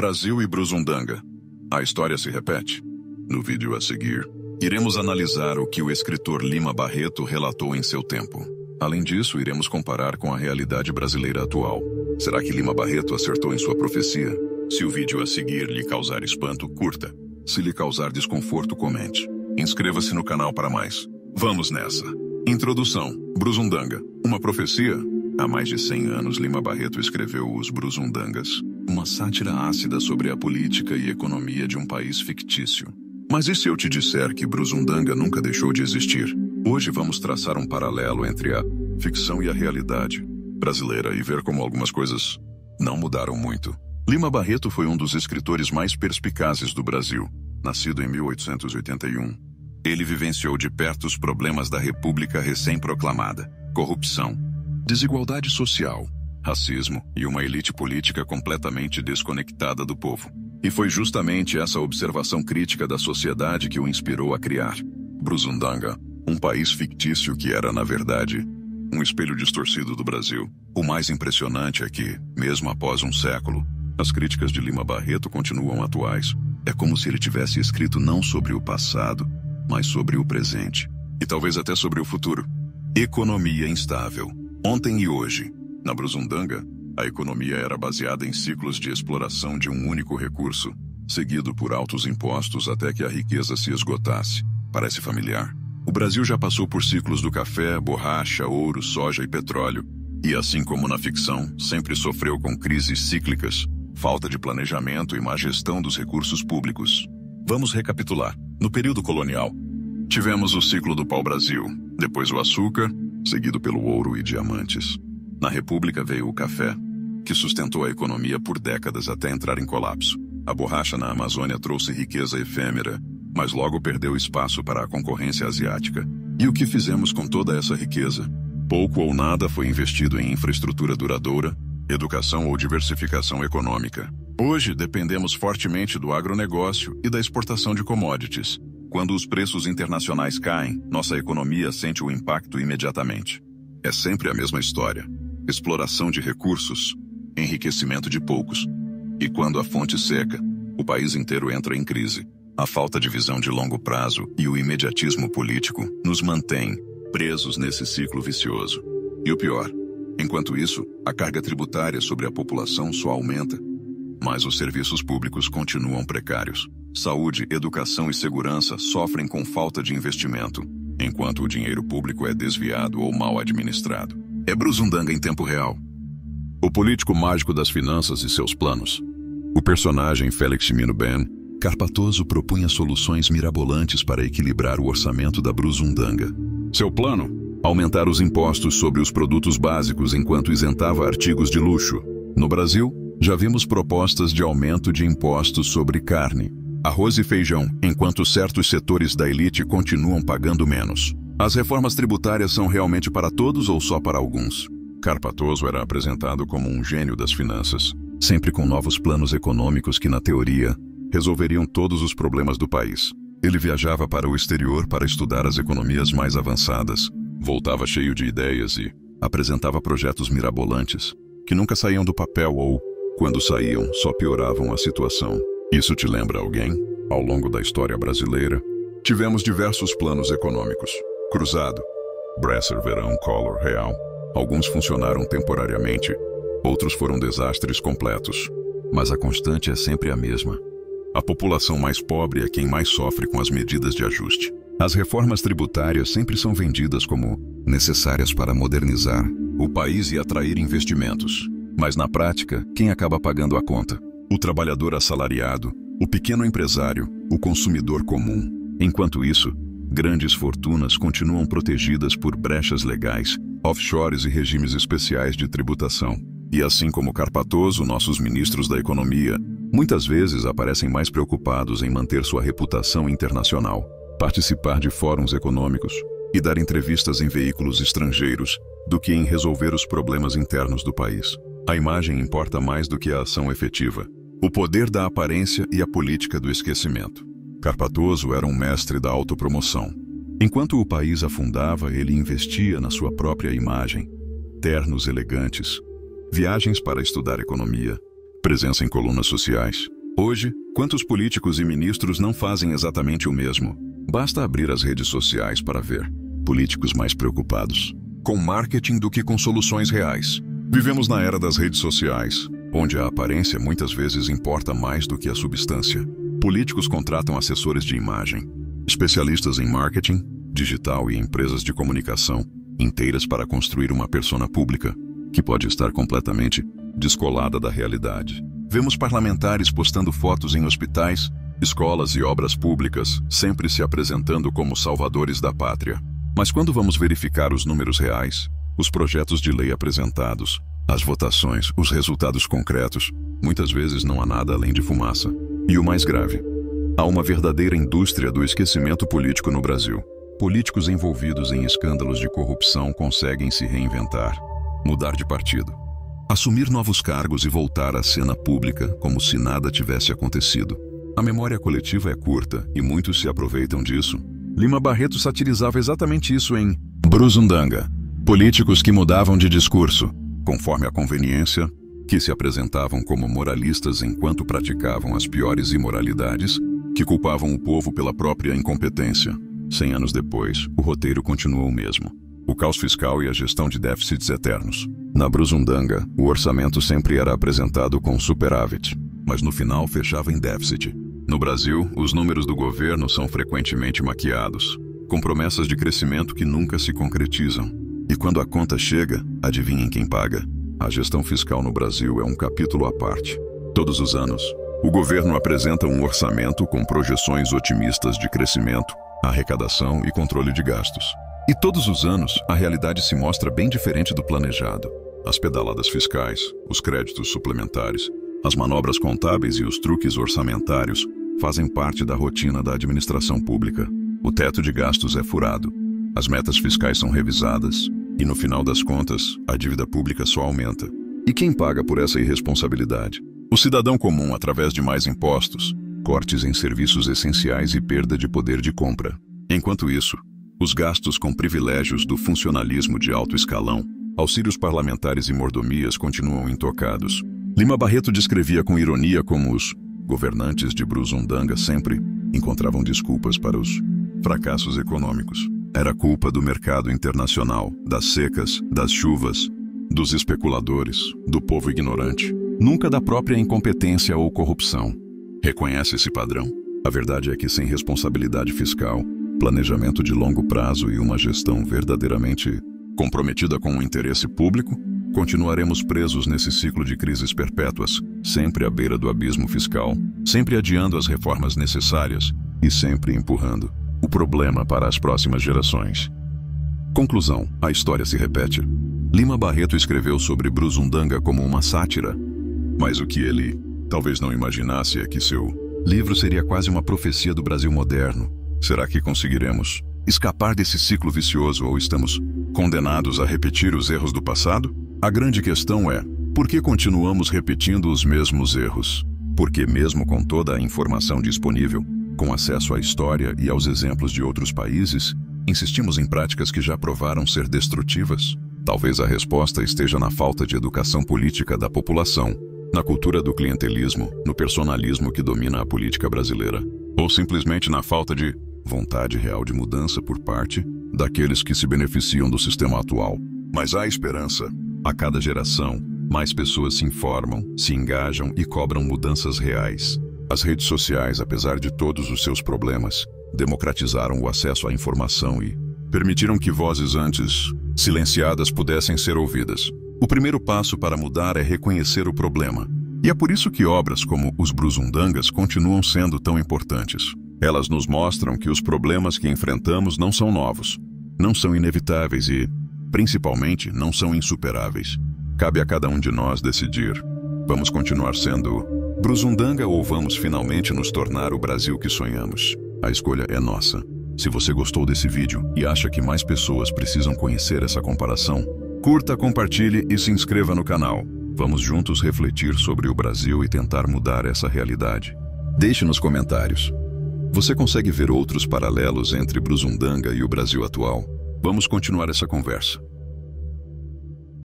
Brasil e Brusundanga. A história se repete. No vídeo a seguir, iremos analisar o que o escritor Lima Barreto relatou em seu tempo. Além disso, iremos comparar com a realidade brasileira atual. Será que Lima Barreto acertou em sua profecia? Se o vídeo a seguir lhe causar espanto, curta. Se lhe causar desconforto, comente. Inscreva-se no canal para mais. Vamos nessa. Introdução. Brusundanga. Uma profecia? Há mais de 100 anos, Lima Barreto escreveu Os Brusundangas, uma sátira ácida sobre a política e economia de um país fictício. Mas e se eu te disser que Brusundanga nunca deixou de existir? Hoje vamos traçar um paralelo entre a ficção e a realidade brasileira e ver como algumas coisas não mudaram muito. Lima Barreto foi um dos escritores mais perspicazes do Brasil. Nascido em 1881, ele vivenciou de perto os problemas da República recém-proclamada: corrupção, desigualdade social, racismo e uma elite política completamente desconectada do povo. E foi justamente essa observação crítica da sociedade que o inspirou a criar Brusundanga, um país fictício que era, na verdade, um espelho distorcido do Brasil. O mais impressionante é que, mesmo após um século, as críticas de Lima Barreto continuam atuais. É como se ele tivesse escrito não sobre o passado, mas sobre o presente. E talvez até sobre o futuro. Economia instável. Ontem e hoje. Na Brusundanga, a economia era baseada em ciclos de exploração de um único recurso, seguido por altos impostos até que a riqueza se esgotasse. Parece familiar? O Brasil já passou por ciclos do café, borracha, ouro, soja e petróleo. E assim como na ficção, sempre sofreu com crises cíclicas, falta de planejamento e má gestão dos recursos públicos. Vamos recapitular. No período colonial, tivemos o ciclo do pau-brasil, depois o açúcar, seguido pelo ouro e diamantes. Na República veio o café, que sustentou a economia por décadas até entrar em colapso. A borracha na Amazônia trouxe riqueza efêmera, mas logo perdeu espaço para a concorrência asiática. E o que fizemos com toda essa riqueza? Pouco ou nada foi investido em infraestrutura duradoura, educação ou diversificação econômica. Hoje dependemos fortemente do agronegócio e da exportação de commodities. Quando os preços internacionais caem, nossa economia sente o impacto imediatamente. É sempre a mesma história. Exploração de recursos, enriquecimento de poucos. E quando a fonte seca, o país inteiro entra em crise. A falta de visão de longo prazo e o imediatismo político nos mantêm presos nesse ciclo vicioso. E o pior, enquanto isso, a carga tributária sobre a população só aumenta, mas os serviços públicos continuam precários. Saúde, educação e segurança sofrem com falta de investimento, enquanto o dinheiro público é desviado ou mal administrado. É Brusundanga em tempo real. O político mágico das finanças e seus planos. O personagem Félix Ben Carpatoso propunha soluções mirabolantes para equilibrar o orçamento da Brusundanga. Seu plano? Aumentar os impostos sobre os produtos básicos enquanto isentava artigos de luxo. No Brasil, já vimos propostas de aumento de impostos sobre carne, arroz e feijão, enquanto certos setores da elite continuam pagando menos. As reformas tributárias são realmente para todos ou só para alguns? Carpatoso era apresentado como um gênio das finanças, sempre com novos planos econômicos que, na teoria, resolveriam todos os problemas do país. Ele viajava para o exterior para estudar as economias mais avançadas, voltava cheio de ideias e apresentava projetos mirabolantes, que nunca saíam do papel ou, quando saíam, só pioravam a situação. Isso te lembra alguém? Ao longo da história brasileira, tivemos diversos planos econômicos. Cruzado, Bresser, Verão, Collor, Real. Alguns funcionaram temporariamente, outros foram desastres completos. Mas a constante é sempre a mesma. A população mais pobre é quem mais sofre com as medidas de ajuste. As reformas tributárias sempre são vendidas como necessárias para modernizar o país e atrair investimentos. Mas na prática, quem acaba pagando a conta? O trabalhador assalariado, o pequeno empresário, o consumidor comum. Enquanto isso, grandes fortunas continuam protegidas por brechas legais, offshores e regimes especiais de tributação. E assim como Carpatoso, nossos ministros da economia, muitas vezes aparecem mais preocupados em manter sua reputação internacional, participar de fóruns econômicos e dar entrevistas em veículos estrangeiros do que em resolver os problemas internos do país. A imagem importa mais do que a ação efetiva. O poder da aparência e a política do esquecimento. Carpatoso era um mestre da autopromoção. Enquanto o país afundava, ele investia na sua própria imagem. Ternos elegantes, viagens para estudar economia, presença em colunas sociais. Hoje, quantos políticos e ministros não fazem exatamente o mesmo? Basta abrir as redes sociais para ver. Políticos mais preocupados com marketing do que com soluções reais. Vivemos na era das redes sociais, onde a aparência muitas vezes importa mais do que a substância. Políticos contratam assessores de imagem, especialistas em marketing, digital e empresas de comunicação inteiras para construir uma persona pública, que pode estar completamente descolada da realidade. Vemos parlamentares postando fotos em hospitais, escolas e obras públicas, sempre se apresentando como salvadores da pátria. Mas quando vamos verificar os números reais, os projetos de lei apresentados, as votações, os resultados concretos, muitas vezes não há nada além de fumaça. E o mais grave, há uma verdadeira indústria do esquecimento político no Brasil. Políticos envolvidos em escândalos de corrupção conseguem se reinventar, mudar de partido, assumir novos cargos e voltar à cena pública como se nada tivesse acontecido. A memória coletiva é curta e muitos se aproveitam disso. Lima Barreto satirizava exatamente isso em Brusundanga. Políticos que mudavam de discurso, conforme a conveniência, que se apresentavam como moralistas enquanto praticavam as piores imoralidades, que culpavam o povo pela própria incompetência. 100 anos depois, o roteiro continuou o mesmo. O caos fiscal e a gestão de déficits eternos. Na Brusundanga, o orçamento sempre era apresentado com superávit, mas no final fechava em déficit. No Brasil, os números do governo são frequentemente maquiados, com promessas de crescimento que nunca se concretizam. E quando a conta chega, adivinhem quem paga? A gestão fiscal no Brasil é um capítulo à parte. Todos os anos, o governo apresenta um orçamento com projeções otimistas de crescimento, arrecadação e controle de gastos. E todos os anos, a realidade se mostra bem diferente do planejado. As pedaladas fiscais, os créditos suplementares, as manobras contábeis e os truques orçamentários fazem parte da rotina da administração pública. O teto de gastos é furado, as metas fiscais são revisadas e, no final das contas, a dívida pública só aumenta. E quem paga por essa irresponsabilidade? O cidadão comum, através de mais impostos, cortes em serviços essenciais e perda de poder de compra. Enquanto isso, os gastos com privilégios do funcionalismo de alto escalão, auxílios parlamentares e mordomias continuam intocados. Lima Barreto descrevia com ironia como os governantes de Brusundanga sempre encontravam desculpas para os fracassos econômicos. Era culpa do mercado internacional, das secas, das chuvas, dos especuladores, do povo ignorante, nunca da própria incompetência ou corrupção. Reconhece esse padrão? A verdade é que sem responsabilidade fiscal, planejamento de longo prazo e uma gestão verdadeiramente comprometida com o interesse público, continuaremos presos nesse ciclo de crises perpétuas, sempre à beira do abismo fiscal, sempre adiando as reformas necessárias e sempre empurrando o problema para as próximas gerações. Conclusão: a história se repete. Lima Barreto escreveu sobre Brusundanga como uma sátira, mas o que ele talvez não imaginasse é que seu livro seria quase uma profecia do Brasil moderno. Será que conseguiremos escapar desse ciclo vicioso ou estamos condenados a repetir os erros do passado? A grande questão é, por que continuamos repetindo os mesmos erros? Porque mesmo com toda a informação disponível, com acesso à história e aos exemplos de outros países, insistimos em práticas que já provaram ser destrutivas? Talvez a resposta esteja na falta de educação política da população, na cultura do clientelismo, no personalismo que domina a política brasileira, ou simplesmente na falta de vontade real de mudança por parte daqueles que se beneficiam do sistema atual. Mas há esperança. A cada geração, mais pessoas se informam, se engajam e cobram mudanças reais. As redes sociais, apesar de todos os seus problemas, democratizaram o acesso à informação e permitiram que vozes antes silenciadas pudessem ser ouvidas. O primeiro passo para mudar é reconhecer o problema. E é por isso que obras como Os Brusundangas continuam sendo tão importantes. Elas nos mostram que os problemas que enfrentamos não são novos, não são inevitáveis e, principalmente, não são insuperáveis. Cabe a cada um de nós decidir. Vamos continuar sendo Brusundanga ou vamos finalmente nos tornar o Brasil que sonhamos? A escolha é nossa. Se você gostou desse vídeo e acha que mais pessoas precisam conhecer essa comparação, curta, compartilhe e se inscreva no canal. Vamos juntos refletir sobre o Brasil e tentar mudar essa realidade. Deixe nos comentários. Você consegue ver outros paralelos entre Brusundanga e o Brasil atual? Vamos continuar essa conversa.